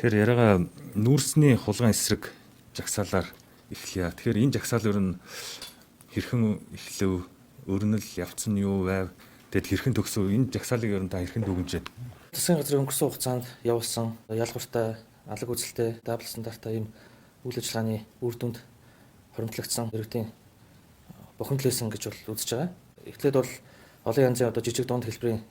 Тэгэхээр яриага нүүрсний хулгайн эсрэг жагсаалаар эхлэе. Тэгэхээр энэ жагсаал ер нь хэрхэн эхлэв, өрнөл явцсан юу байв? Тэгэд хэрхэн төгсөв? Энэ жагсаалыг ер нь та хэрхэн дүгнжээ? Засгийн газрын өнгөрсөн хугацаанд явуулсан ялгууртай, алга үзэлтэй, дабл стандарттай ийм үйл ажиллагааны үр дүнд хуримтлагдсан иргэдийн бохирдлээсэн гэж бол үзэж байгаа. Эхлээд бол олон янзын жижиг дунд хэлбэрийн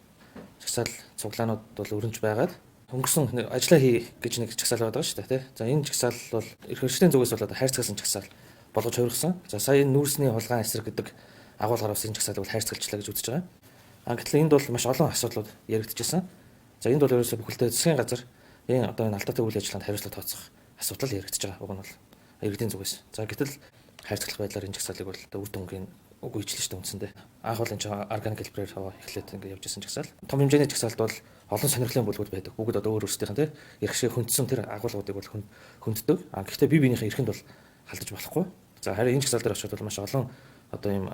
жагсаал цуглаанууд бол өрнөж байгаад өнгөрсөн ажиллаа хий гэж нэг жагсаал байдаг шүү дээ. За энэ жагсаал бол эрх хөршлийн зүгээс бол хайрцагсан жагсаал болгож хувирсан. За сая энэ нүүрсний хулгайн эсрэг гэдэг агуулгаар бас энэ жагсаалыг бол хайрцагчлаа гэж үзэж байгаа. Гэтэл энд бол маш олон асуудлууд яригдчихсэн. За энд бол ерөөсөө бүхэлдээ засгийн газар энэ алдаатай үйл ажиллагаанд хариуцлага тооцох асуудал яригдчихэж байгаа. Уг нь бол иргэдийн зүгээс. За гэтэл хайрцаглах байдлаар энэ жагсаалыг бол үр дүнгийн үгүй ижлэн шүү дээ үндсэндээ. Анх бол энэ органик хэлбэрээр эхлээд ингээд явж исэн жагсаал. Том хэмжээний жагсаалд бол олон сонирхлын бүлгүүд байдаг. Бүгд өөр өөрсдийнх нь ярих шиг хөндсөн тэр агуулгуудыг бол хөнддөг. Гэхдээ бие биенийхээ эрхэнд бол халдаж болохгүй. За харин энэ жагсаал дээр очиод бол маш олон ийм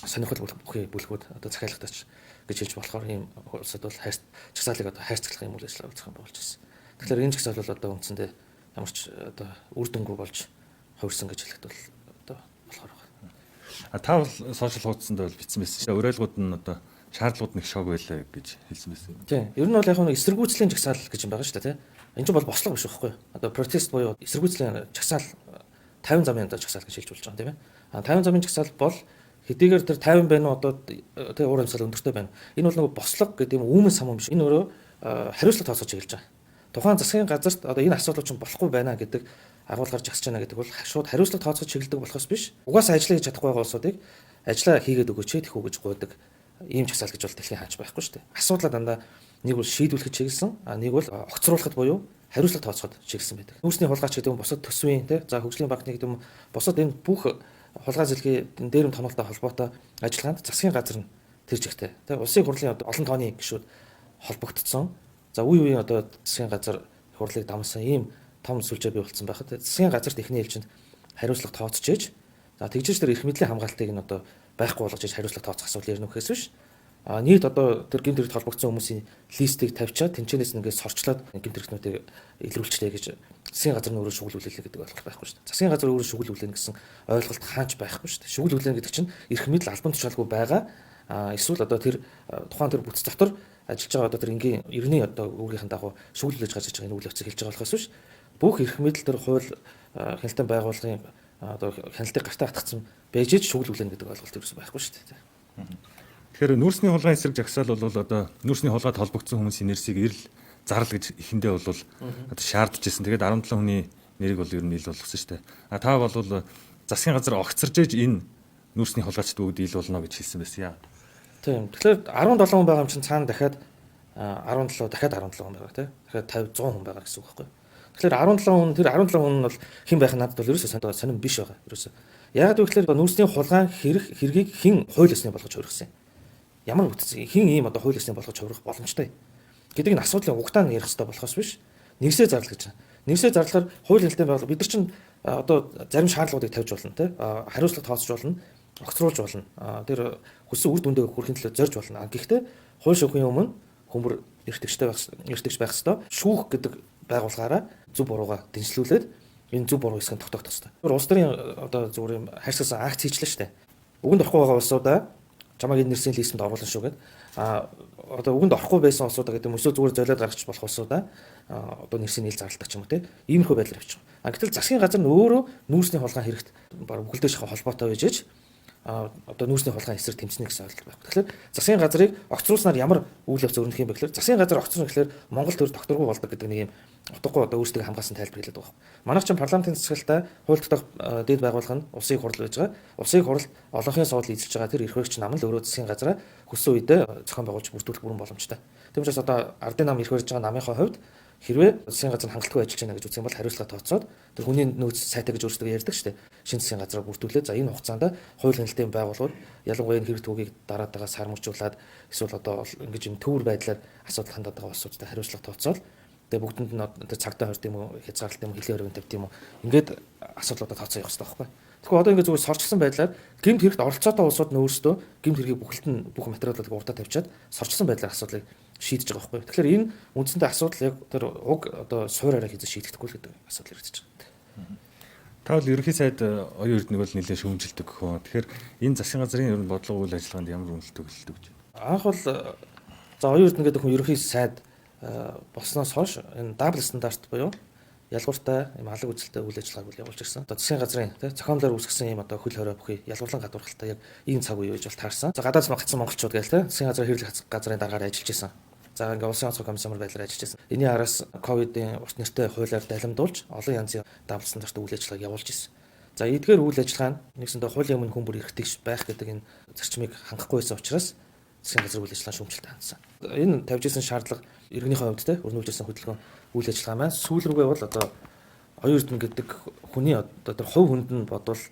сонирхол бүхий бүлгүүд захиалгатаач гэж хэлж болохоор ийм улсад бол жагсаалыг хайрцаглах юм үйл ажиллагаа үзэх юм болж байна. Тэгэхээр энэ жагсаал бол үндсэндээ ямар ч үр дүнгүй болж хувирсан гэж хэлэхэд бол болохоор байна. Та бол сошиал хуудсанд бол бичсэн байсан. Уриалгууд нь шаардлагууд нэг шог байлаа гэж хэлсэн байсан. Тийм. Ер нь бол яг нэг эсэргүүцлийн жагсаал гэж юм байгаа шүү дээ, тийм. Энэ чинь бол бослого биш байхгүй юу? Протест буюу эсэргүүцлийн жагсаал 50 замын жагсаал гэж хэлж болж байгаа юм, тийм ээ. 50 замын жагсаал бол хэдийгээр тэр 50 байна уу тэр уур амьсгал өндөртэй байна. Энэ бол нэг бослого гэдэг юм үүмэн самун биш. Энэ өөрөө хариуцлага тооцоож эхэлж байгаа. Тухайн засгийн газарт энэ асуудал чинь болохгүй байна гэдэг агуулгаар жагсаж байна гэдэг бол шууд хариуцлага тооцоож чиглэдэг болохоос биш. Угаасаа ажиллаа хийж чадахгүй байгаа улсуудыг ажиллаа хийгээд өгөөч тэхүү гэж гуйдаг ийм жагсаал гэж бол дэлхийн хаач байхгүй шүү дээ. Асуудлаа дандаа нэг бол шийдвэрлэхэд чиглэсэн, нэг бол огцруулахад буюу хариуцлага тооцоход чиглэсэн байдаг. Нүүрсний хулгайч гэдэг нь бусад төсвийн за хөгжлийн банкны гэдэг нь бусад энэ бүх хулгай зэлгийн дээрэм томолтой холбоотой ажиллагаанд засгийн газар нь тэр жигтэй. Улсын хурлын олон тооны гишүүд холбогдсон. За үе үеийн засгийн газар хурлыг дамсан ийм том сүлжээ бий болсон байхад засгийн газарт эхний ээлжинд хариуцлага тооцож ээж за тэгжээж тэр эрх мэдлийн хамгаалтыг нь байхгүй болгож ээж хариуцлага тооцох асуудал ярих нөхөөс биш. Нийт тэр гэмт хэрэгт холбогдсон хүмүүсийн листийг тавьчаад тэнцэнээс ингээд сорчлоод гэмт хэрэгтнүүдийг илрүүлчлээ гэж засгийн газар нь өөрөө шүглүүлээ гэдэг ойлголт байхгүй шүү дээ. Засгийн газар өөрөө шүглүүлнэ гэсэн ойлголт хаач байхгүй шүү дээ. Шүглүүлнэ гэдэг чинь эрх мэдэл албан тушаалгүй байгаа. Эсвэл тэр тухайн тэр бүтц дотор ажиллаж байгаа тэр энгийн ерний үүргийнхэн дагуу шүглүүлж гарч байгаа энэ үйл явцыг хэлж байгаа болохоос биш. Бүх эрх мэдэл тэр хууль хяналтын байгууллагын хяналтыг гартаа хатгацсан байж шүглүүлнэ гэдэг ойлголт ерөөсөй байхгүй шүү дээ. Тэгэхээр нүүрсний хулгайн эсрэг жагсаал бол нүүрсний хулгайд холбогдсон хүмүүсийн нэрсийг эрэл зарлал гэж эхэндээ бол шаардж ирсэн. Тэгээд 17 хүний нэрийг бол ер нь ил болгосон шүү дээ. Та бол засгийн газар огцорж ээж энэ нүүрсний хулгайчд бүгд ил болно гэж хэлсэн байсан яа. Тийм. Тэгэхээр 17 хүн байгаа юм чинь цаана дахиад 17 хүн байгаа тийм. Тэгэхээр 50 100 хүн байгаа гэсэн үг байхгүй. Тэгэхээр 17 хүн нь бол хэн байх надад бол ерөөсөө сонирм биш байгаа. Ерөөсөө. Яг гэвэл нүүрсний хулгайн хэргийг хэн хууль ёсны болгож хувирсан юм. Ямар бүтц хэн ийм хууль ёсны болгож хувирах боломжтой гэдэг энэ асуудлын угтаа нь ярих хэрэгтэй болохоос биш. Нэгсээ зарлал гэж байна. Нэгсээ зарлахаар хууль хяналтын байгууллага бид нар чинь зарим шаардлагуудыг тавьж болно тийм. Хариуцлага тооцож болно, огцруулж болно. Тэр хүссэн үр дүндээ хүрэхин төлөө зорж болно. Гэхдээ хууль шүүхийн өмнө хүмүүр эртэгч байх ёстой. Шүүх гэдэг байгууллагаараа зөв бурууга дэнжлүүлээд энэ зөв буруу хэсгийг тогтоох ёстой. Улс төрийн зүгээр юм хайрцагсан акт хийчлээ шүү дээ. Үгэнд орохгүй байгаа улсуудаа чамайг энэ нэрсийн листенд оруулна шүү гэд. Үгэнд орохгүй байсан улсуудаа гэдэг юм өсөө зүгээр золиод гаргачих болох улсуудаа нэрсийн нийл зарлалдаг ч юм уу те. Иймэрхүү байдлаар авчих. Гэтэл засгийн газар нь өөрөө нүүрсний хулгайн хэрэгт баг бүхэлдээ шахах холбоотой байж нүүрсний хулгайн эсрэг тэмцэнэ гэсэн ойлголт байхгүй. Тэгэхээр засгийн газрыг огцруулснаар ямар үйл явц өрнөх юм бэ гэхээр засгийн газар огцруулна гэхээр Монгол төр докторгүй болдог гэдэг нэг юм утгагүй өөрсдөө хамгаалсан тайлбар хэлээд байгаа. Манайх ч парламентын засаглалтаа хууль тогтоох дэд байгууллага нь улсын хурл байж байгаа. Улсын хурл олонхын суудлыг эзэлж байгаа тэр эрх хөрөгч нам л өөрөө засгийн газараа хүссэн үедээ зохион байгуулж бүрдүүлэх бүрэн боломжтой. Тийм учраас ардын нам эрх хөрж байгаа намынхаа хувьд хэрвээ засгийн газар хангалтгүй ажиллаж байна гэж үзэх юм бол хариуцлага тооцоод тэр хүний нөөц сайтай гэж өөрсдөө ярьдаг шүү дээ. Шинэ засгийн газараа бүрдүүлээ. За энэ хугацаанд хууль хяналтын байгууллагууд ялангуяа энэ хэрэг түүхийг дараад байгаа сармжуулаад эсвэл ингэж юм төвөр байдлаар асуудал хандаад байгаа улсуудад хариуцлага тооцоод тэгээ бүгдэнд нь цагтаа хорд юм уу, хязгаарлалт юм уу, хилийн өрөөнд тавьд юм уу. Ингээд асуудлуудаа тооцоо явах хэрэгтэй байхгүй. Тэгэхээр одоо ингээд зүгээр сорчсон байдлаар гэмт хэрэгт оролцоотой улсууд нь өөрсдөө гэмт хэргийг бүх материалуудыг урдаа тавьчаад сорчсон байдлаар асуудлыг шийдэж байгаа байхгүй. Тэгэхээр энэ үндсэндээ асуудал яг тэр уг одоо суураараа хийж шийдэхгүй л гэдэг асуудал ирж байгаа. Та бол ерөнхий сайд оюун эрдэнэг бол нэлээд шүүмжилдэг хөө. Тэгэхээр энэ засгийн газрын ер нь бодлого үйл ажиллагаанд ямар үнэлт төгөлдөг гэж байна? Анх бол за оюун эрдэнэ гэдэг хүн ерөнхий сайд болсноос хойш энэ дабл стандарт буюу ялгууртай юм алга үзэлтэй үйл ажиллагааг явуулж ирсэн. Одоо засгийн газрын зохиомлоор үүсгэсэн юм одоо хөл хорой бүхий ялгуурлан гадуурхалтай яг ийм цаг үе гэж бол таарсан. За гадаас гацсан монголчууд гээл засгийн газрын хэрлэх газрын дараагаар ажиллаж исэн. За ингээ улсын онцгой комиссар байдлаар ажиллаж исэн. Энийн араас ковидын урт нэртэй хуулиар далимдуулж олон янзын дабл стандарт үйл ажиллагааг явуулж исэн. За эдгээр үйл ажиллагаа нь нэгсэндээ хуулийн өмнө хүн бүр эрхтэй байх гэдэг энэ зарчмыг хангахгүй байсан учраас засгийн газрын үйл ажиллагаа шүүмжлэлтэй хандсан. Энэ тавьж исэн шаардлага иргэнийхээ хувьд өрнүүлжсэн хөдөлгөөн үйл ажиллагаа маань сүүл рүүгээ бол одоо оюун эрдэнэ гэдэг хүний одоо тэр хувь хүнд нь бодвол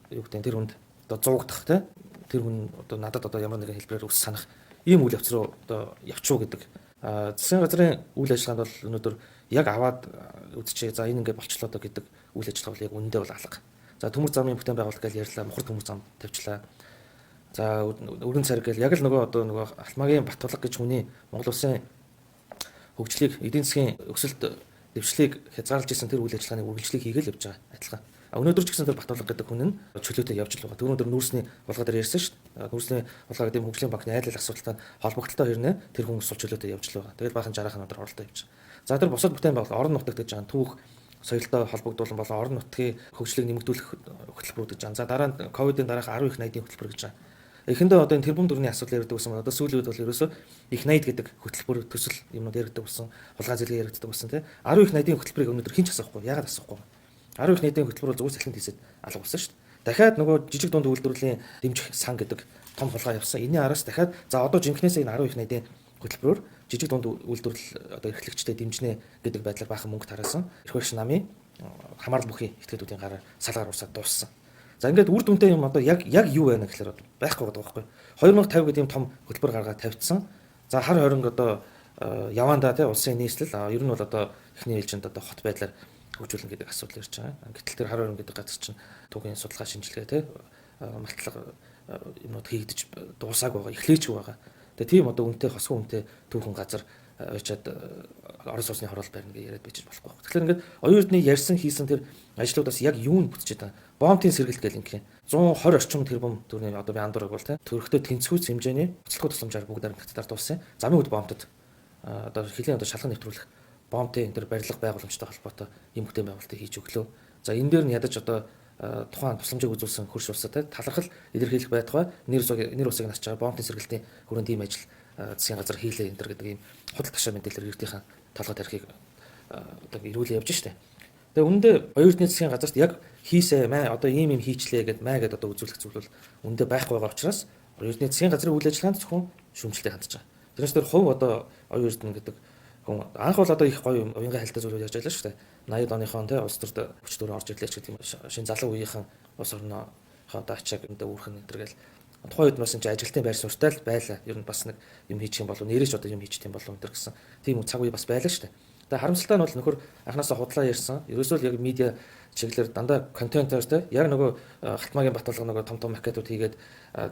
юу гэдэг тэр хүнд одоо зуугдах тэр хүн одоо надад одоо ямар нэгэн хэлбэрээр ус санах ийм үйл явц руу одоо явчихуу гэдэг. Засгийн газрын үйл ажиллагаанд бол өнөөдөр яг аваад үзчихээ за энэ ингээ болчлоо доо гэдэг үйл ажиллагаа бол яг үнэндээ бол алга. За төмөр замын бүтээн байгуулалт гэж ярьлаа, мохор төмөр зам тавьчлаа. За өргөн цариг гэл яг л нөгөө Алмагийн Батбалга гэж хүний Монгол улсын хөгжлийг эдийн засгийн өсөлт дэвшлийг хязгаарлаж исэн тэр үйл ажиллагааны үргэлжлэлийг хийгээл явж байгаа адилхан. Өнөөдөр ч гэсэн тэр Батбалга гэдэг хүн нь чөлөөтэй явж л байгаа. Өнөөдөр нүүрсний болгоо дээр ярьсан шүү дээ. Нүүрсний болгоо гэдэг хөгжлийн банкны айлал асуудалтай холбогдлолтой хэрнээ тэр хүн усул чөлөөтэй явж л байгаа. Тэгээд баахан жаргахан өдөр оролдоо явж байгаа. За тэр бусад бүтээн байгуулалт орон нутагт гэж байгаа түүх соёлтой холбогдуулан болон орон нутгийн хөгжлийг нэмэгдүүлэх хөтөлбөрүүд гэж байгаа. За дараа нь ковидын дараах 10 их найдын хөтөлбөр гэж байгаа. Эхэндээ одоо энэ тэрбум төрний асуудал яригддаг болсон. Одоо сүүлийн үед бол ерөөсөө их найд гэдэг хөтөлбөр төсөл юмнууд яригддаг болсон. Хулгай зэрэг яригддаг болсон тийм. 10 их найдын хөтөлбөрийг өнөөдөр хэн ч асахгүй. Яагаад асахгүй? 10 их найдын хөтөлбөр бол зүгээр салхинд хийсэд алга болсон шүү дээ. Дахиад нөгөө жижиг дунд үйлдвэрлэлийн дэмжих сан гэдэг том хулгай явсан. Энийн араас дахиад за одоо жинкнээсээ энэ 10 их найдын хөтөлбөрөөр жижиг дунд үйлдвэрлэл одоо эрхлэгчтэй дэмжнэ гэдэг байдлаар баахан мөнгө тараасан. Эрх барьж намын хамаарал бүхий этгээдүүдийн гараар салгаар усаад дууссан. За ингээд үр дүнтэй юм одоо яг юу байна гэхээр байхгүй байгаа байхгүй. 2050 гэдэг юм том хөтөлбөр гаргаад тавьчихсан. За хар хоринг одоо явандаа тий улсын нийслэл ер нь бол одоо эхний ээлжинд одоо хот байдлаар хөгжүүлнэ гэдэг асуудал ирж байгаа. Гэтэл тэр хар хоринг гэдэг газар чинь түүхийн судалгаа шинжилгээ тий малтлага юмнууд хийгдэж дуусааг байгаа, эхлэж байгаа. Тэгээ тийм одоо үнэтэй хосгүй үнэтэй түүхэн газар очиад Орос улсны хороол барина гэж яриад байж болохгүй. Тэгэхээр ингээд оюун эрдэнэ ярьсан хийсэн тэр ажлуудаас яг юу нь бүтчихэд байгаа. Бомбын сэргэлт гэл ингээ 120 орчим тэрбум төгрөгийн одоо би андуураг бол төрөхтэй тэнцвүүц хэмжээний буцалгүй тусламжаар бүгд баримтагдаар дууссан. Замын үд бомбтод одоо хилийн одоо шалган нэвтрүүлэх бомбын тэр барилга байгууламжтай холбоотой юм бүтээн байгуулалтыг хийж өглөө. За энэ дээр нь ядаж одоо тухайн тусламжийг үзүүлсэн хөрш улсад талархал илэрхийлэх байтугай нэр усыг насч байгаа бомбын сэргэлтийн хүрээнд ийм ажил засгийн газар хийлээ энэ төр гэдэг ийм худал ташаа мэдээлэл эрдийнхэн толгой тарихыг одоо ирүүлээ явж штэ. Тэгээ үүндээ оюун эрдэнэ засгийн газарт яг хийсэ маа одоо ийм юм хийчлээ гэд маа гэд одоо үзүүлэх зүйл бол үүндээ байхгүй байгаа учраас оюун эрдэнэ засгийн газрын үйл ажиллагаанд зөвхөн шүүмжлэлтэй хандж байгаа. Тэрнээс тэр хувь одоо оюун эрдэнэ гэдэг хүн анх бол одоо их гоё уянга хайлттай зүйл ярьж байлаа шүү дээ. 80-ад оныхон те улс төрд хүчтөр орж ирлээ ч гэдэг юм шин залуу үеийнхэн улс орноо одоо ачааг энэ өөрхөн энэ төр гэл тухайн үед бас энэ ажилтны байр суурьтай л байлаа. Ер нь бас нэг юм хийчих юм болов нэрэж одоо юм хийчих юм болов энэ төр гэсэн тийм цаг үе бас байлаа шүү дээ. Тэгээ харамсалтай нь бол нөхөр анханасаа худлаа ярьсан. Ерөөсөө л яг медиа чиглэлээр дандаа контентоор те яг нөгөө Халтмаагийн Батбалга нөгөө том макетууд хийгээд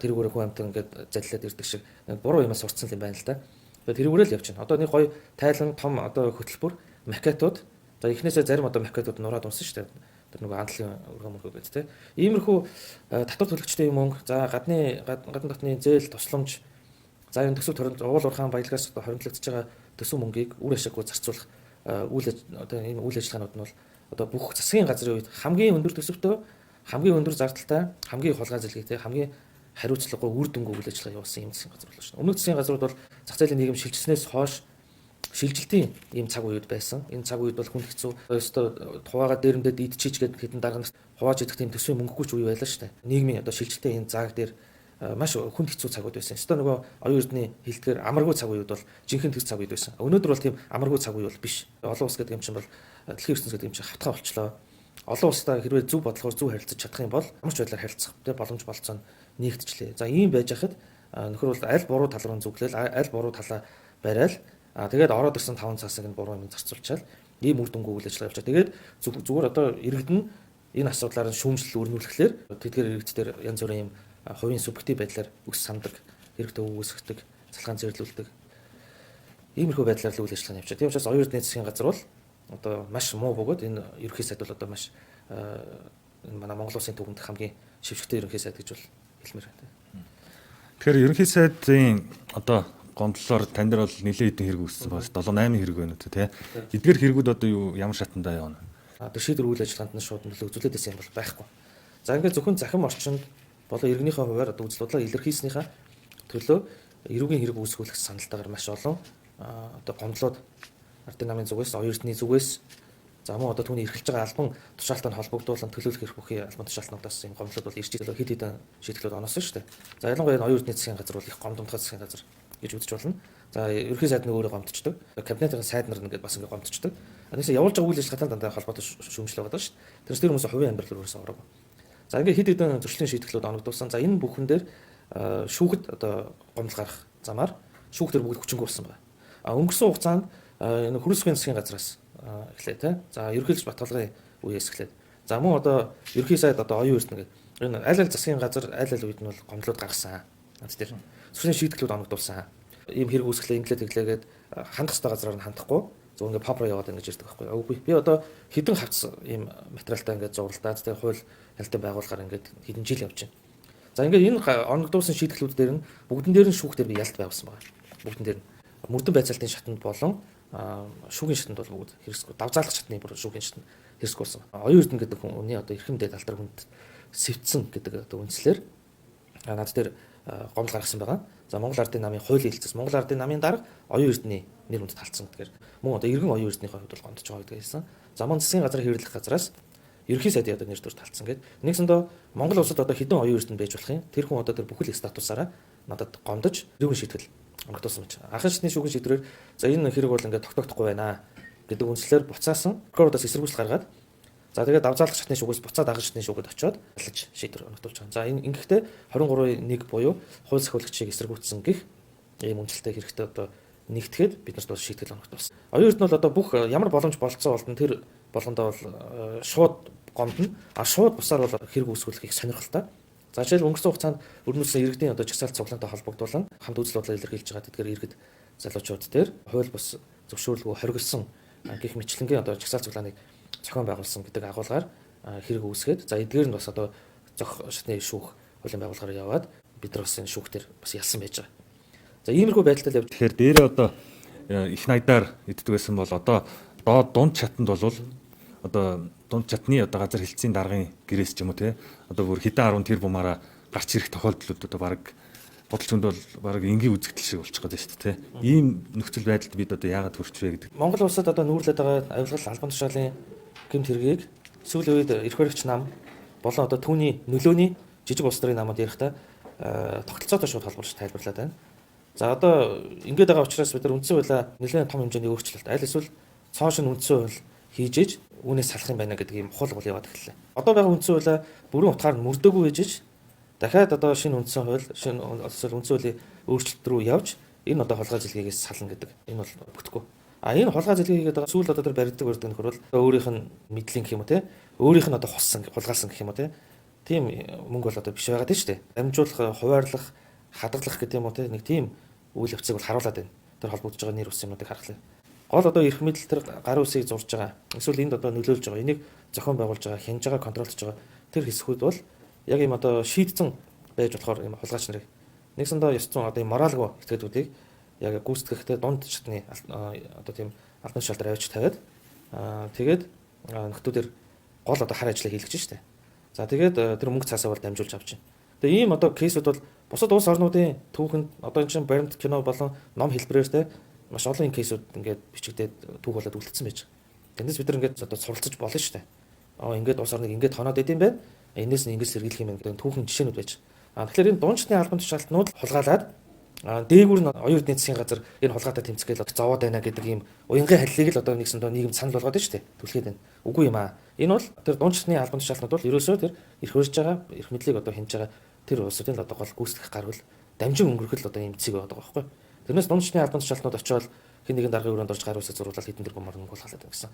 тэрүүгээр хүн амтан ингээд заллаад ирдэг шиг буруу юмас сурцсан юм байна л да. Тэгээ тэрүүгээр л явчихна. Одоо нэг гоё тайлан том одоо хөтөлбөр макетууд за эхнээсээ зарим одоо макетууд нураад унсан шүү дээ. Тэр нөгөө андлын өргөмөрхөө байт те. Иймэрхүү татвар төлөгчдийн мөнгө за гадны дотны зээл тусламж за энэ төсөв төрөнд уул уурхаан баялагаас хоригдлогдож байгаа төсөв мөнгийг үр ашиггүй зарцуулах үйл ажиллагаанууд нь бол одоо бүх засгийн газрын үед хамгийн өндөр төсөвтэй, хамгийн өндөр зардалтай, хамгийн хулгай зэрэгтэй, хамгийн хариуцлагагүй үр дүнгүй үйл ажиллагаа явуулсан юм засгийн газар болно шүү. Өмнөх засгийн газрууд бол зах зээлийн нийгэм шилжснээс хойш шилжилтийн ийм цаг үед байсан. Энэ цаг үед бол хүн хэцүү. Өөрөөсөө хуваагаа дээрэмдээ идчихэж гээд хэдэн дарга нарт хувааж идэх тийм төсвийн мөнгөгүй ч үе байлаа шүү дээ. Нийгмийн одоо шилжилтийн энэ зааг дээр маш хүн хэцүү цагууд байсан. Өөртөө нөгөө оюун эрдэнэ хэлдгээр амаргүй цаг үед бол жинхэнэ төс цаг үед байсан. Өнөөдөр бол тийм амаргүй цаг үе бол биш. Олон улс гэдэг юм чинь бол дэлхийн ертөнцийн гэдэг юм чинь хавтгай болчлоо. Олон улстай хэрвээ зөв бодлогоор зөв харилцаж чадах юм бол амарч байдлаар харилцах боломж болцоо нэгтчлээ. За ийм байж хахад нөхөр бол аль буруу тал руу зүглээл аль буруу талаа барайл тэгээд ороод ирсэн 5 цаасыг нь буруу юм зарцуулчаал ийм үр дүнгүй үйл ажиллагаа явуулчаа. Тэгээд зүгээр одоо иргэдэн энэ асуудлаар нь шүүмжлэл өрнүүлэхлээр тэдгээр иргэдээр янз бүрийн юм хувийн субъектив байдлаар өс сандаг, хэрэгтэй үүсгдэг, цалгаан зэрлүүлдэг. Иймэрхүү байдлаар л үйл ажиллагаа явуулж байгаа. Тийм учраас оюун эрдэнэ засгийн газар бол одоо маш муу бөгөөд энэ ерөнхий сайд бол одоо маш энэ манай Монгол улсын түүхэнд хамгийн шившигтэй ерөнхий сайд гэж бол хэлмээр байна. Тэгэхээр ерөнхий сайдын одоо гомдлоор тань дээр бол нэлээд хэдэн хэрэг үүссэн байна. 7-8 хэрэг байна үү те. Эдгээр хэрэгүүд одоо юу ямар шатандаа явна? Одоо шийдвэр үйл ажиллагаанд нь шууд нөлөө үзүүлээд байсан юм бол байхгүй. За ингээд зөвхөн захим орчинд болон иргэнийхээ хувьар одоо үзэл бодлоо илэрхийлснийхаа төлөө эрүүгийн хэрэг үүсгүүлэх саналтаагаар маш олон одоо гомдлууд ардын намын зүгээс, оюун эрдэнэ зүгээс за мөн одоо түүний эрхэлж байгаа албан тушаалтанд холбогдуулан төлөөлөх эрх бүхий албан тушаалтнуудаас энэ гомдлууд бол ирж хэд хэдэн шийдвэрлүүд оносон шүү дээ. За ялангуяа энэ оюун эрдэнэ засгийн газар бол их гомдомтгой засгийн газар гэж үзэж болно. За ерөнхий сайд нь өөрөө гомдчдаг. Кабинетын сайд нар ингээд бас ингээд гомдчдаг. Анаас явуулж байгаа үйл ажиллагаатай дандаа холбоотой шүүмжлэл байгаа шүү дээ. Тэр хүмүүсийн хувийн амьдрал руу өрөөсөө ороогүй. За ингээд хэд хэдэн зөрчлийн шийдвэрлүүд оногдуулсан. За энэ бүхэн дээр шүүхэд одоо гомдол гарах замаар шүүхтэр бүгд хүчинг болсон байна. Өнгөрсөн хугацаанд энэ хөрөлсөхийн засгийн газраас эхлэв те. За ерөнхийлөгч Батгалгын үеэс эхлээд. За мөн одоо ерөнхий сайд одоо оюун эрдэнэ гэдэг энэ аль аль засгийн газар аль аль үед нь бол гомдлууд гаргасан. Над дээр зөрчлийн шийдвэрлүүд оногдуулсан. Ийм хэрэг үүсгэлээ инглээ тэглээгээд хандах ёстой газраар нь хандахгүй зөв ингээд папро яваад ингэж ирдэг байхгүй. Үгүй би одоо хэдэн хавц ийм материалтай ингээд зурлаад тэгээ хууль хэлтэн байгуулгаар ингээд хэдэн жил явж байна. За ингээд энэ оногдуулсан шийдвэрлүүд дээр нь бүгдэн дээр нь шүүхтэр би ялт байгуулсан байна. Бүгдэн дээр нь мөрдөн байцаалтын шатанд болон шүүгийн шатанд бол бүгд хэрэгсгүй. Давзаалах шатны бүр шүүгийн шатанд хэрэгсгүй болсон. Оюун эрдэнэ гэдэг хүний одоо эрхэмдээ талдар хүнд сэвцэн гэдэг одоо үндслэр над дээр гомдол гаргасан байгаа. За Монгол Ардын намын хуулийн хэлцээс Монгол Ардын намын дарга оюун эрдэнэ нэр хүнд талцсан гэдгээр мөн одоо иргэн оюун эрдэнийхээ хувьд бол гомдож байгаа гэдэг хэлсэн. За мөн засгийн газрын хэвлэх газраас ерөнхий сайдын одоо нэр дөр талцсан гэдэг. Нэгсэндээ Монгол улсад одоо хэдэн оюун эрдэнэ байж болох юм? Тэр хүн одоо тэр бүхэл статусаараа надад гомдож эрүүгийн шийтгэл оногдуулсан байж. Анхны шатны шүүгийн шийдвэрээр за энэ хэрэг бол ингээд тогтоогдохгүй байна гэдэг үндслээр буцаасан. Прокурорудаас эсэргүүцэл гаргаад за тэгээд давзаалах шатны шүүгээс буцаад анхны шатны шүүгэд очиод алж шийдвэр оногдуулж байгаа. За энэ ингэхдээ 23-1 буюу хууль сахиулагчийг эсэргүүцсэн гэх ийм үнэлтэйг хэрэгтэй одоо нэгтгэхэд бид нарт бол шийтгэл оногдуулсан. Оюун эрдэнэ бол одоо бүх ямар боломж болцсон болтон тэр болгондоо бол шууд гомдно. Шууд бусаар бол хэрэг үүсгүүлэх их сонирхолтой. За жишээл өнгөрсөн хугацаанд өрнөсөн иргэдийн одоо жагсаалт цуглаантай холбогдуулан хамт үзэл бодлоо илэрхийлж байгаа тэдгээр иргэд залуучууд дээр хууль бус зөвшөөрлгөө хоригдсон гэх мэтлэнгийн одоо жагсаалт цуглааныг зохион байгуулсан гэдэг агуулгаар хэрэг үүсгээд за эдгээр нь бас одоо зөх шатны шүүх хуулийн байгууллагаар яваад бид нар бас энэ шүүхтэр бас ялсан байж байгаа. За иймэрхүү байдлаар явж Тэгэхээр дээрээ одоо их найдаар иддэг байсан бол одоо доод дунд чатанд бол одоо дунд чатны одоо газар хэлтсийн даргын гэрээс ч юм уу те одоо бүр хэдэн 10 тэр бумаараа гарч ирэх тохиолдлууд одоо баг бодолч хүнд бол баг энгийн үзэгдэл шиг болчих гээд байна шүү дээ те. Ийм нөхцөл байдалд бид одоо яагаад хүрчвэ гэдэг. Монгол улсад одоо нүүрлээд байгаа авилгал албан тушаалын гэмт хэргийг сүүлийн үед эрх баригч нам болон одоо түүний нөлөөний жижиг улс нарын намууд ярихдаа тогтолцоотой шууд холбооч тайлбарлаад байна. За одоо ингэж байгаа учраас бид нар үндсэн хуулиа нэлээд том хэмжээний өөрчлөлт аль эсвэл цоошин үндсэн хууль хийж иж үүнээс салах юм байна гэдэг ийм хол яваад эхэллээ. Одоо байгаа үндсэн хуулиа бүрэн утгаар нь мөрдөөгүй хийж иж дахиад одоо шинэ үндсэн хууль шинэ үндсэн хуулийн өөрчлөлт рүү явж энэ одоо холгой зэлгээс сална гэдэг энэ бол бүтэхгүй. Энэ холгой зэлгээ хийгээд байгаа сүүл одоо тэр баригддаг өрдөг нөхөр бол өөрийнх нь мэдлийн гэх юм уу те өөрийнх нь одоо хулгайлсан гэх юм уу те тийм мөнгө бол одоо биш байгаа тийм шүү дээ. Дамжуулах, хуваарлах, хадгалах гэдэг юм уу те нэг тийм үйл явцыг бол харуулад байна. Тэр холбогдож байгаа нэр ус юмнуудыг харахлаа. Гол одоо эрх мэдэл тэр гар үсийг зурж байгаа. Эсвэл энд одоо нөлөөлж байгаа. Энийг зохион байгуулж байгаа, хянж байгаа, контролж байгаа тэр хэсгүүд бол яг юм одоо шийдсэн байж болохоор юм хулгайч нарыг нэгсэндээ ёс зүйн одоо юм моралгүй этгээдүүдийг яг гүйцэтгэхдээ дунд шатны одоо тийм албан тушаалтаар авч тавиад тэгээд нөхдүүдээр гол одоо хар ажлыг хийлгэж штэ. За тэгээд тэр мөнгө цаасаа бол дамжуулж авч байна. Тэгээ ийм одоо кейсүүд бол бусад улс орнуудын түүхэнд одоо энэ чинь баримт кино болон ном хэлбэрээр те маш олон кейсүүд ингээд бичигдээд түүх болоод үлдсэн байж байгаа. Тэндээс бид нар ингээд одоо суралцаж болно штэ. Ингээд улс орныг ингээд тооноод идэм байх. Энээс нь ингэж сэргийлэх юм гэдэг түүхэн жишээнүүд байж. Тэгэхээр энэ дунд шатны албан тушаалтнууд хулгайлаад дээгүүр нь оюун эрдэнэ засгийн газар энэ хулгайтай тэмцгээл зовоод байна гэдэг ийм уянгийн халилыг л одоо нэгсэндээ нийгэм санал болгоод байна шүү дээ. Түлхээд байна. Үгүй юм аа. Энэ бол тэр дунд шатны албан тушаалтнууд бол ерөөсөө тэр эрх хөрж байгаа, эрх мэдлийг одоо хянж байгаа тэр улсуудын одоо гол гүйцэтгэх гарвал дамжин өнгөрөх л одоо ийм цэг байдаг байхгүй. Тэрнээс дунд шатны албан тушаалтнууд очиод хэн нэгэн даргын өрөөнд орж гар үсээ зуруулаад хэдэн тэрбум мөнгө хулгайлаад байна гэсэн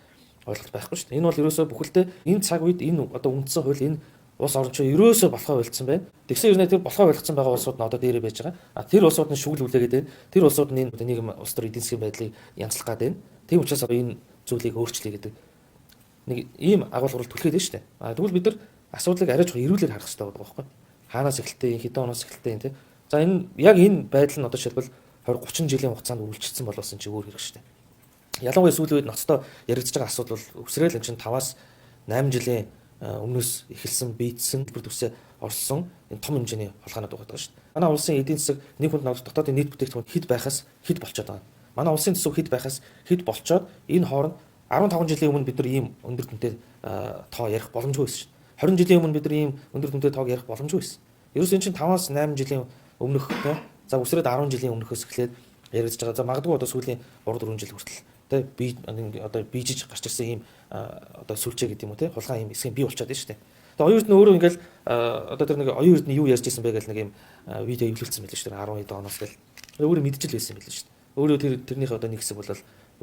ойлголт байхгүй шүү дээ. Энэ бол ерөөсөө бүхэлдээ энэ цаг үед энэ одоо үндсэн хууль энэ улс орон чинь ерөөсөө болохоо болцсон байна. Тэгсэн хэрнээ тэр болохоо болгоцсон байгаа улсууд нь одоо дээрээ байж байгаа. А тэр улсууд нь шүгэл үлээгээд байна. Тэр улсууд нь энэ нийгэм улс төр эдийн засгийн байдлыг янзлах гад байна. Тийм учраас одоо энэ зүйлийг өөрчлөе гэдэг нэг ийм агуулгууд түлхээд байна шүү дээ. А тэгвэл бид нар асуудлыг арай жоохон эрүүлэр харах хэрэгтэй байгаа байхгүй. Хаанаас эхэлтэй, хэдэн оноос эхэлтэй юм те. За энэ яг энэ байдал нь одоо жишээлбэл 20 30 жилийн хугацаанд үргэлжилсэн болсон чинь өөр хэрэг шүү дээ. Ялангуяа сүүлийн үед ноцтой яригдж байгаа асуудал бол өсрөөл энэ чинь 5-аас 8 жилийн өмнөөс эхэлсэн бийтсэн төлбөр төсөө орсон энэ том хэмжээний холгаанууд байгаа шүү дээ. Манай улсын эдийн засаг нэг хүнд навд дотоодын нийт бүтээгдэхүүн хэд байхаас хэд болчиход байгаа. Манай улсын төсөв хэд байхаас хэд болчоод энэ хооронд 15 жилийн өмнө бид нар ийм өндөр түнтэй тоо ярих боломжгүй байсан шүү дээ. 20 жилийн өмнө бид нар ийм өндөр түнтэй тоог ярих боломжгүй байсан. Ерөөс энэ чинь 5-аас 8 жилийн өмнөх за өсрөөд 10 жилийн өмнөхөөс эхлээд яригдж байгаа. За магадгүй одоо сүүлийн 3 4 жил хүртэл тэ би одоо бийжиж гарч ирсэн ийм одоо сүлжээ гэдэг юм уу те хулгай ийм эсгийн бий болчиход байна шүү дээ. Тэгээ оюун эрдэнэ өөрөө ингээл одоо тэр нэг оюун эрдэнэ юу ярьж ирсэн бэ гэл нэг ийм видео эвлүүлсэн байлээ шүү дээ 10 хэд оноос гэл өөрөө мэдчихэл байсан байлээ шүү дээ. Өөрөө тэрнийхээ одоо нэг хэсэг бол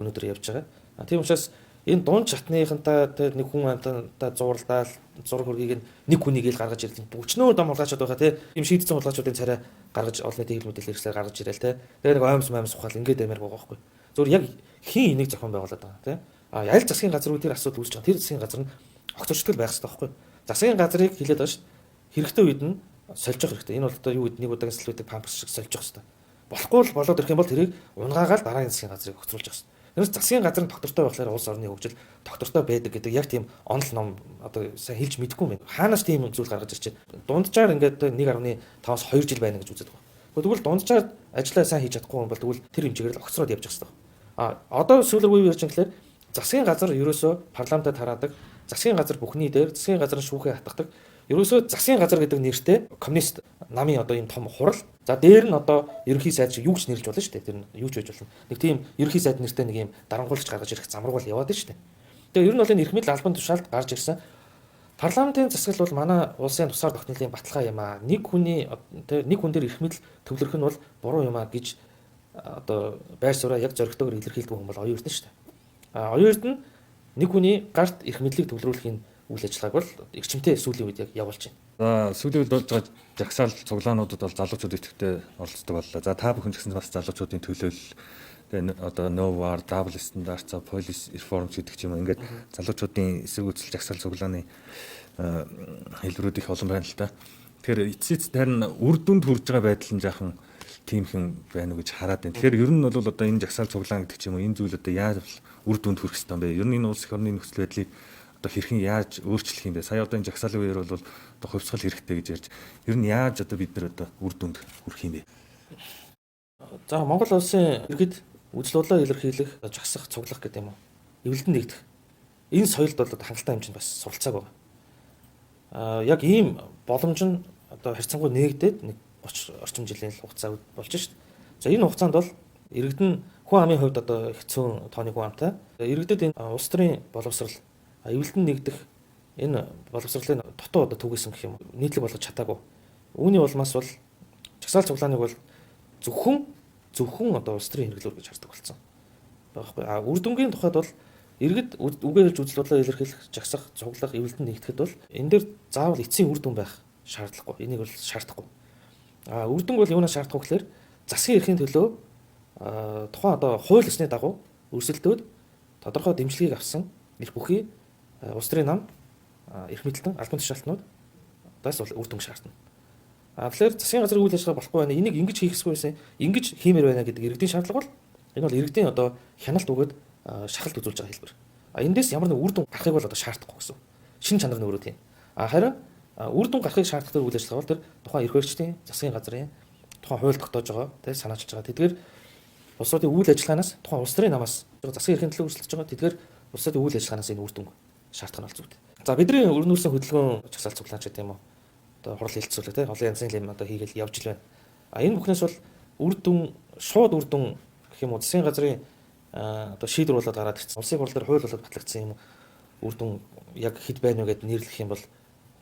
өнөөдөр явж байгаа. Тийм учраас энэ дунд шатныхантай тэр нэг хүн амтантай зурлалдаал зураг хөргийг нэг хүнийг л гаргаж ирэл бүчнөө дом хулгайчуд байгаа те ийм шийдсэн хулгайчуудын царай гаргаж олон нийтийн хил мэдээлэл хэрэгслээр гаргаж ирэл те тэгээ нэг оймс маймс ухаал ингээд амир байгаа байхгүй зөвөр яг хин энийг зохион байгуулад байгаа те а аль засгийн газар үе тэр асуудал үүсэж байгаа тэр засгийн газар нь огцорчтол байх хэрэгтэй байхгүй засгийн газрыг хилээд байгаа шүү хэрэгтэй үед нь сольж явах хэрэгтэй энэ бол одоо юу гэдэг нэг удаагийн сэлвэдэг памперс шиг сольж явах хэрэгтэй болохгүй л болоод ирэх юм бол тэрийг унгаагаад дараагийн засгийн газрыг огцруулж явах хэрэгтэй. Тэрс засгийн газар нь доктортой байхлаар улс орны хөгжил доктортой байдаг гэдэг яг тийм онол ном одоо сайн хэлж мэдэхгүй юм байна. Хаанаас тийм зүйл гаргаж ирчээ. Дунджаар ингээд 1.5-аас 2 жил байна гэж үздэг. Тэгвэл дунджаар ажиллаа сайн хийж чадахгүй юм бол тэгвэл тэр хэмжээгээр л огцроод явж байгаа хэрэгтэй. А одоо сүүлэр үе ярьж байгаа засгийн газар ерөөсөө парламентад хараадаг, засгийн газар бүхний дээр засгийн газар шүүхээ хатгадаг. Ерөөсөө засгийн газар гэдэг нэртэй коммунист намын одоо ийм том хурал. За дээр нь одоо ерөнхий сайд шиг юу ч нэрлж болно шүү дээ. Тэр нь юу ч байж болно. Нэг тийм ерөнхий сайд нэртэй нэг ийм дарангуйлж гаргаж ирэх замрагуул яваад шүү дээ. Тэгээ ер нь бол энэ эрх мэдэл албан тушаалд гарч ирсэн. Парламентын засаг бол манай улсын тусаар тогтнолын баталгаа юм аа. Нэг хүн дээр эрх мэдэл төвлөрөх нь бол буруу юм аа гэж одоо байр сууриа яг зоригтойгоор илэрхийлдэг хүн бол оюун эрдэнэ шүү дээ. А оюун эрдэнэ нэг хүний гарт эрх мэдлийг төвлөрүүлэхийн үйл ажиллагааг бол эрчимтэй сүүлийн үед яг явуулж байна. За сүүлийн үед болж байгаа жагсаал цуглаануудад бол залуучууд идэвхтэй оролцдог боллоо. За та бүхэн ч гэсэн бас залуучуудын төлөөлөл тэгээ одоо no war, double standards, police reform гэдэг ч юм уу ингээд залуучуудын эсрэг үзэл жагсаал цуглааны хэлбэрүүд их олон байна л да. Тэгэхээр эцсийн харин үр дүнд хүрж байгаа байдал нь жаахан тиймхэн байна уу гэж хараад байна. Тэгэхээр ер нь бол одоо энэ жагсаал цуглаан гэдэг ч юм уу энэ зүйл одоо яаж үр дүнд хүрэх ёстой юм бэ? Ер нь энэ улс их орны нөхцөл байдлыг одоо хэрхэн яаж өөрчлөх юм бэ? Сая одоо энэ жагсаалын үеэр бол одоо хувьсгал хэрэгтэй гэж ярьж ер нь яаж одоо бид нар одоо үр дүнд хүрэх юм бэ? За Монгол улсын иргэд үзэл бодлоо илэрхийлэх, жагсах, цуглах гэдэг юм уу? Эвлэлдэн нэгдэх. Энэ соёлд бол хангалттай хэмжээнд бас суралцааг байна. Яг ийм боломж нь одоо харьцангуй нээгдээд нэг 30 орчим жилийн хугацаа болж шít. За энэ хугацаанд бол иргэдэн хүн амын хувьд одоо хэцүү тооны хүн амтай. Иргэдэд энэ улс төрийн боловсрал эвлэлдэн нэгдэх энэ боловсролын дутуу одоо түгээсэн гэх юм нийтлэг болгож чадаагүй. Үүний улмаас бол жагсаал цуглааныг бол зөвхөн одоо улс төрийн хэрэглүүр гэж хардаг болсон. Багахгүй. А үр дүнгийн тухайд бол иргэд үгээр хэлж үзэл бодлоо илэрхийлэх, жагсах, цуглах, эвлэлдэн нэгдэхэд бол энэ дээр заавал эцсийн үр дүн байх шаардлагагүй. Энийг бол шаардахгүй. А үр дүнг бол юунаас шаардахгүй гэхээр засгийн эрхийн төлөө тухайн одоо хууль ёсны дагуу өрсөлдөөд тодорхой дэмжлэгийг авсан эрх бүхий улс төрийн нам эрх мэдэлтэн албан тушаалтнууд бас бол үр дүн шаардна. Тэгэхээр засгийн газрын үйл ажиллагаа болохгүй байна. Энийг ингэж хийхсгүй байсан. Ингэж хиймээр байна гэдэг иргэдийн шаардлага бол энэ бол иргэдийн одоо хяналт өгөөд шахалт үзүүлж байгаа хэлбэр. Эндээс ямар нэг үр дүн гарахыг бол одоо шаардахгүй гэсэн. Шинэ чанар нөрөө тийм. Харин үр дүн гарахыг шаарддаг үйл ажиллагаа бол тэр тухайн эрх баригчдын засгийн газрын тухайн хууль тогтоож байгаа тийм санаачилж байгаа. Тэдгээр улсуудын үйл ажиллагаанаас тухайн улс төрийн намаас засгийн эрхийн төлөө өрсөлдөж байгаа. Тэдгээр улсуудын үйл ажиллагаанаас энэ үр дүн шаардах нь бол зүйтэй. За бидний өрнөрсөн хөдөлгөөн жагсаал цуглаач гэдэг юм уу? Одоо хурал хилцүүлэг тийм олон янзын юм одоо хийгээл явж л байна. Энэ бүхнээс бол үр дүн шууд үр дүн гэх юм уу засгийн газрын одоо шийдвэр болоод гараад ирсэн. Улсын хурал дээр хууль болоод батлагдсан юм үр дүн яг хэд байна вэ гэдээ нэрлэх юм бол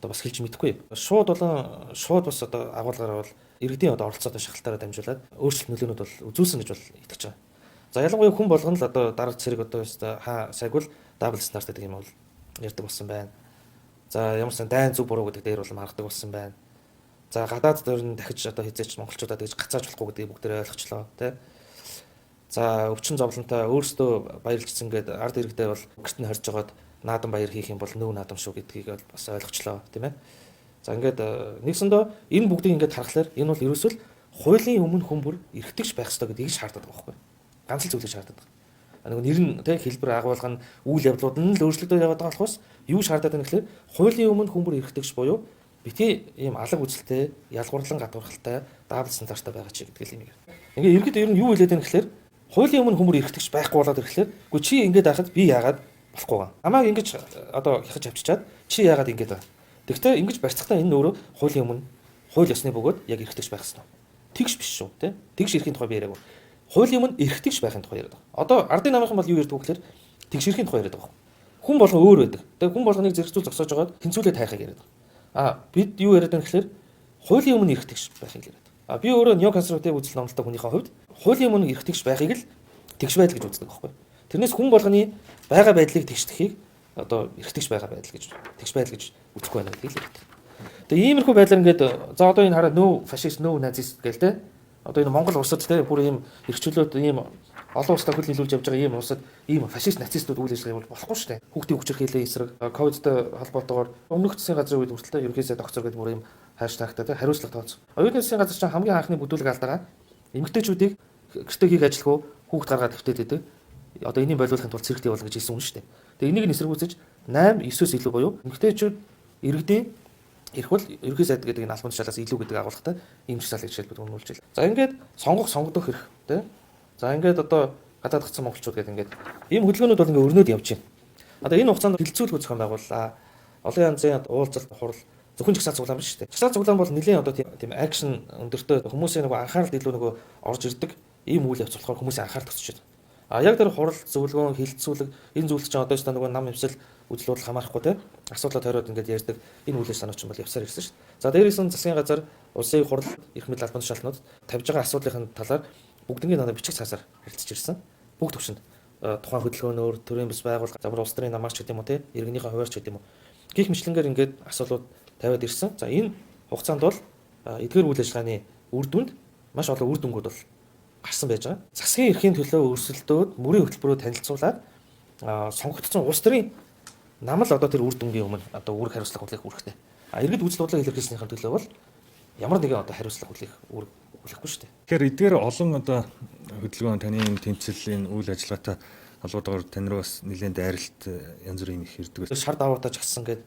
одоо бас хэлж мэдэхгүй. Шууд бас одоо агуулгаараа бол иргэдийн одоо оролцоотой шахалтаараа дамжуулаад өөрчлөлт нөлөөнүүд бол үзүүлсэн гэж бол итгэж байгаа. За ялангуяа хүн болгоно л одоо дараа цэрэг одоо сайгвал дабл стандарт гэдэг юм бол ярьдаг болсон байна. За ямар ч сан дайн зүг буруу гэдэг дээр бол маргадаг болсон байна. За гадаад дээр нь дахиж одоо хизээч монголчуудаа тэгж гацааж болохгүй гэдгийг бүгдээ ойлгочлоо тий. За өвчин зовлонтой өөрсдөө баярлжсэн гээд ард иргэдээ бол гэрт нь хорж жагаад наадан баяр хийх юм бол нөв наадам шүү гэдгийг бас ойлгочлоо тийм ээ. За ингээд нэгсэндээ энэ бүгдийг ингээд харахаар энэ бол ерөөсөө хуулийн өмнө хүмүүр эрхтэгч байх ёстой гэдгийг шаарддаг байхгүй. Ганц л зүйлийг шаарддаг. Нэг нэр нь тэг хэлбэр агуулга нь үйл явдлууд нь л өөрчлөгдөж яваад байгаа болохоос юу шаарддаг вэ гэхээр хуулийн өмнө хүмүүр эрхтэгч буюу бити ийм алга үзэлтэй, ялгуурлан гадуурхалтай, даавал стандарттай байгаа чи гэдэг юм. Ингээ иргэд ер нь юу хэлээд байна гэхээр хуулийн өмнө хүмүүр эрхтэгч байхгүй болоод ирэхлээр үгүй чи ингэж байхад би яагаад болохгүй гаа. Амааг ингэж одоо хяхаж авчичаад чи яагаад ингэж байгаа. Тэгвэл ингэж барьцахтаа энэ өөрөө хуулийн өмнө хууль ёсны бөгөөд яг эрхтэгч байх ёстой. Тэгш биш шүү тий. Тэгш эрхийн тухай би яриаг. Хуулийн өмнө эрхтэгч байхын тухай яриад байгаа. Одоо ардын намынхан бол юу ярьдаг вэ гэхээр тэгш эрхийн тухай яриад байгаа. Хүн болгон өөр байдаг. Тэгээ хүн болгоныг зэрэгцүүл зогсоож байгаад тэнцвүүлээ тайхыг яриад байгаа. Бид юу яриад байгаа гэхээр хуулийн өмнө эрхтэгч байхыг яриад. Би өөрөө неоконсерватив үзэл номлолтой хүнийхээ хувьд хуулийн өмнө эрхтэгч байхыг л тэгш байдал гэж үздэг байхгүй. Тэрнээс хүн болгоны байгаа байдлыг тэгшдэхийг одоо эрхтэгч байгаа байдал гэж тэгш байдал гэж үзэхгүй байна гэдгийг л ярьдаг. Тэгээ иймэрхүү байдлаар ингээд за одоо энэ хараа нөө фашист нөө нацист гээл те. Одоо энэ Монгол улсад те бүр ийм эрхчлөөд ийм олон улстай хөл нийлүүлж явж байгаа ийм улсад ийм фашист нацистууд үйл ажиллагаа бол болохгүй шүү дээ. Хүүхдийн хүчирхийллийн эсрэг ковидтой холбоотойгоор өмнөх засгийн газрын үед хүртэл ерөнхийдөө докцор гэдэг бүр ийм хаштагтай те хариуцлага тооцсон. Оюутны засгийн газар чинь хамгийн анхны бүдүүлэг алдагаа эмэгтэйчүүдийг гэртээ хийх ажилгүй хүүхд гаргаад твтээд байдаг. Одоо энийг бойлуулахын тулд цэрэгт явуулна гэж хэлсэн юм шүү дээ. Тэгээ энийг нэрсэргүүцэж 8 9-өөс илүү буюу эмэгтэйчүүд иргэдийн эрх бол ерөнхий сайд гэдэг энэ албан тушаалаас илүү гэдэг агуулгатай ийм жишээлбэл жишээлбэл үнэлж байна. За ингээд сонгогдох хэрэг тий. За ингээд одоо гадаад гацсан монголчууд гэдэг ингээд ийм хөдөлгөөнүүд бол ингээд өрнөд явж байна. Одоо энэ хугацаанд хилцүүлэх зохион байгууллаа. Олон янзын уулзалт хурал зөвхөн жагсаал цуглаан биш шүү дээ. Жагсаал цуглаан бол нэлээд одоо тийм акшн өндөртөө хүмүүсийн нэг анхаарал илүү нэг орж ирдэг ийм үйл явц болохоор хүмүүсийн анхаарал төгсөж байна. Яг тэр хурал зөвлөгөөн хилцүүлэг энэ зүйлч чинь одоо ч нэг нам юмсэл үжил бодлого хамаарахгүй те асуудлаа тойроод ингээд ярьдаг энэ үйл ажиллагааны чинь бол явсаар ирсэн шүү дээ. За дээрээс нь засгийн газар улсын хурал эрх мэдэл албан тушаалтнууд тавьж байгаа асуудлын талаар бүгднийг надад бичих цаасаар харилцаж ирсэн. Бүгд төвшөнд тухайн хөдөлгөөнөөр төрийн бас байгууллага замбар улс төрийн намаарч гэдэг юм уу те иргэнийхээ хуваарч гэдэг юм уу. Гэх мэтлэнгээр ингээд асуудлууд тавиад ирсэн. За энэ хугацаанд бол эдгээр үйл ажиллагааны үр дүнд маш олон үр дүнгууд бол гарсан байж байгаа. Засгийн эрхийн төлөө өрсөлдөөд мөрийн хөтөлбөрөөр танилцуулаад сонгогдсон улс төрийн нам л одоо тэр үр дүнгийн өмнө одоо үүрэг хариуцлага хүлээх үүрэгтэй. Иргэд үзэл бодлого илэрхийлснийхэн төлөө бол ямар нэгэн одоо хариуцлага хүлээх үүрэг хүлээхгүй шүү дээ. Тэгэхээр эдгээр олон одоо хөдөлгөөн таны энэ тэмцэлийн үйл ажиллагаатай холбоотойгоор тань руу бас нэлээд дайралт янз бүрийн их ирдэг байсан. Шар даваатаж гассан гэдэг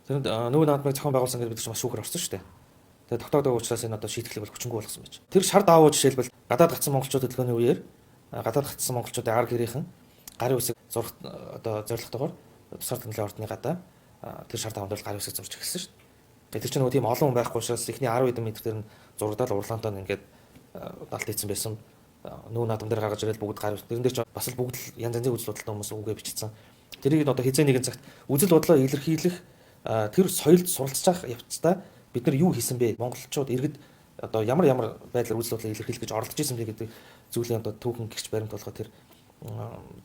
тэр нөгөө наадмыг зохион байгуулсан гэдэг бид ч бас шүүхэр орсон шүү дээ. Тэгээ тогтоодог учраас энэ одоо шийтгэл бол хүчингүй болгосон байж. Тэр шар даваа жишээлбэл гадаад гацсан монголчууд хөдөлгөөний үеэр гадаад гацсан монголчуудын арга гэрийнхэн гарын үсэг зурх одоо зорилготойгоор тусгаар тэмдэглэлийн ордны гадаа тэр шар даваанд бол гарын үсэг зурж эхэлсэн шүү дээ. Тэр чинь нөгөө тийм олон хүн байхгүй учраас эхний 10 хэдэн метр дээр нь зурагдаад урлагантаа ингээд далд ийцэн байсан. Нүү наадам дээр гаргаж ирэл бүгд гарын тэрэн дээр ч бас л бүгд янз янзын үзэл бодолтой хүмүүс үгээ бичсэн. Тэрийг нь одоо хизээ нэгэн цагт үзэл бодлоо илэрхийлэх тэр соёлд суралцах явцдаа бид нар юу хийсэн бэ? Монголчууд иргэд одоо ямар байдлаар үзэл бодлоо илэрхийлэх гэж оролдож исэн бэ гэдэг зүйлийн одоо түүхэн гихч баримт болгоо тэр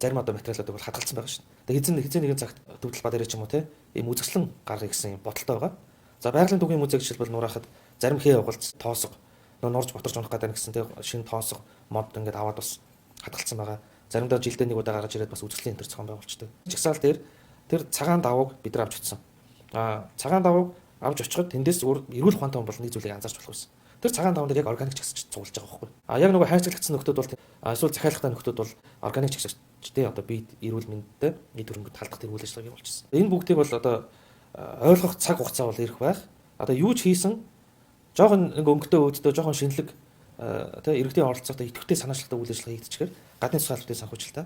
зарим одоо материалууд бол хадгалсан байгаа шин. Тэгээ хизээ нэгэн цагт төвдөл ба дээр ч юм уу те ийм үзэсгэлэн гаргах гэсэн юм бодолтой байгаа. За байгалийн түүхийн музей жишээлбэл нуурахад зарим хээ угалц тоосго нуурж боторч унах гэдэг гэсэн те шинэ тоосго мод ингээд аваад бас хадгалсан байгаа. Заримдаа жилдээ нэг удаа гаргаж ирээд бас үзэсгэлэн энэ төр зохион байгуулждаг. Жагсаал дээр тэр цагаан давууг бид нар авч утсан. Цагаан давууг авч очиход тэндээс эрүүл ухаантай хүн бол нэг зүйлийг анзаарч болох байсан. Тэр цагаан даван дээр яг органик чагсаж цуглаж байгаа байхгүй. Яг нөгөө хайрцаглагдсан нөхдүүд бол эсвэл захиалгатай нөхдүүд бол органик чагсаж тий одоо бие эрүүл мэндтэй нийт хөрөнгөд талдах тэр үйл ажиллагааг явуулчихсан. Энэ бүгдийг бол одоо ойлгох цаг хугацаа бол ирэх байх. Одоо юу ч хийсэн жоохон нэг өнгөтэй өөддөө жоохон шинэлэг тий иргэдийн оролцоотой идэвхтэй санаачлагтай үйл ажиллагаа хийгдчихээр гадны цус албаны санхүүжилтаа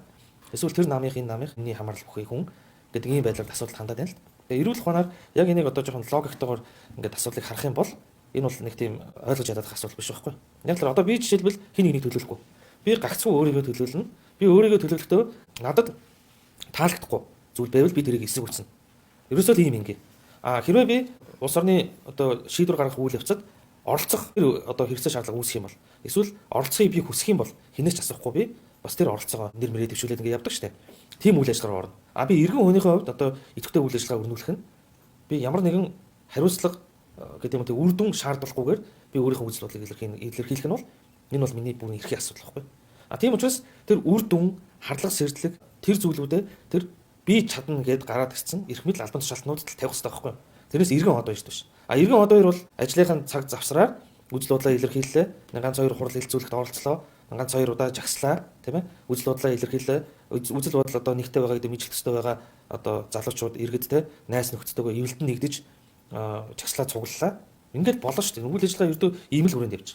эсвэл тэр намынх энэ намынх миний хамаарал бүхий хүн гэдэг ийм байдлаар асуудал хандаад байна л. Тэгээ эрүүл ухаанаар яг энийг одоо жоохон логиктойгоор ингээд асуудлыг харах юм бол энэ бол нэг тийм ойлгож ядах асуудал биш байхгүй. Яг л одоо би жишээлбэл хин нэгнийг төлөөлөхгүй. Би гагцгүй өөрийгөө төлөөлнө. Би өөрийгөө төлөөлөхдөө надад таалагдахгүй зүйл байвал би тэрийг эсрэг үлдсэн. Ерөөсөө л ийм ингээ. Хэрвээ би улс орны одоо шийдвэр гаргах үйл явцад оролцох одоо хэрэгцээ шаардлага үүсэх юм бол эсвэл оролцохыг би хүсэх юм бол хинээс ч асуухгүй би бас тэр оролцоогоо нэр мэрээ дэвшүүлээд ингээ явдаг штэ. Тийм үйл ажиллагаар орно. Би иргэн хүнийхээ хувьд одоо идэвхтэй үйл ажиллагаа өрнүүлэх нь би ямар нэгэн хариуцлага гэдэг юм те үр дүн шаардлагагүйгээр би өөрийнхөө үзэл бодлыг илэрхийлэх нь бол энэ бол миний бүрэн эрхийн асуудал байхгүй. А тийм учраас тэр үр дүн, харлага сэрдлэг тэр зүйлүүдэд тэр би чадна гэд гараад ирсэн эрх мэдэл албан тушаалтнуудад тавих хэрэгтэй байхгүй. Тэрнээс эргэн хот баяж төш. А эргэн хот баяр бол ажлынхаа цаг завсраар үзэл бодлоо илэрхийллээ. Ганц хоёр хурал хилцүүлэхт оролцлоо. Ганц хоёр удаа жагслаа, тийм ээ. Үзэл бодлоо илэрхийллээ. Үзэл бодол одоо нэгтэй байгаа гэдэг мэдлэх төстэй байгаа одоо залуучууд иргэд те найс нөхдөдөө эвлэлтэн нэгдэж жагслаа цуглалаа. Ингээд болно шүү дээ. Үйл ажиллагаа ердөө ийм л хүрээнд явж.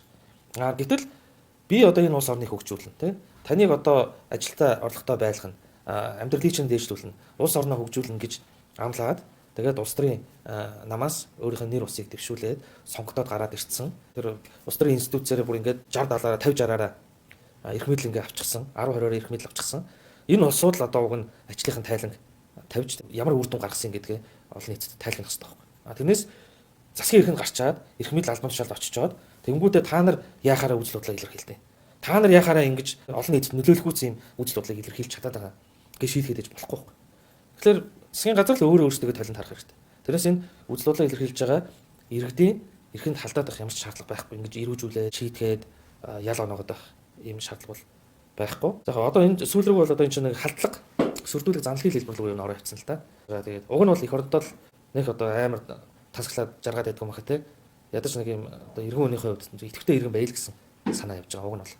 А гэтэл би одоо энэ улс орныг хөгжүүлнэ, те. Таныг одоо ажилдаа орлоготой байлгах нь амьдралыг чинь дээшлүүлнэ. Улс орноо хөгжүүлнэ гэж амлаад тэгээд улс төрийн намаас өөрийнх нь нэр усыг дэвшүүлээд сонгогдоод гараад ирсэн. Тэр улс төрийн институтсээр бүр ингээд 60-70-аараа 50-60-аараа эрх мэдэл ингээ авчихсан. 10-20-оор эрх мэдэл авчихсан. Энэ улсууд л одоо уг нь ажлынхын тайланг тавьж ямар үр дүн гаргасан гэдгээ олон нийтэд тайлбарлах хэрэгтэй байхгүй. А тэрнээс засгийн эрхэнд гарчаад эрх мэдэл албан тушаалд очичоод тэнгүүтээ та нар яахаараа үзэл бодлоо илэрхийлдэг. Та нар яахаараа ингэж олон нийтэд нөлөөлөхүүц юм үзэл бодлыг илэрхийлж чадаад байгаа гэж шийдэхэд ээж болохгүй байхгүй. Тэгэхээр засгийн газар л өөрөө өөрсдөө талент харах хэрэгтэй. Тэрнээс энэ үзэл бодлоо илэрхийлж байгаа иргэдийн эрхэнд халдаад байх ямар ч шаардлага байхгүй. Ингэж ирүүжүүлээд шийдгээд ял оноогод байх ийм шаардлага бол байхгүй. За одоо энэ сүүл рүү бол одоо энэ чинь нэг халдлага сүрдүүлэг занлахын хэлбэр рүү ороо явцсан л та. За тэгээд уг нь бол их ордод л нэг одоо амар тасглаад жаргаад байдгүй юм хаа те. Ядаж нэг юм одоо иргэн өнөөхөө хувьд идэвхтэй иргэн байл гэсэн санаа явж байгаа уг нь бол.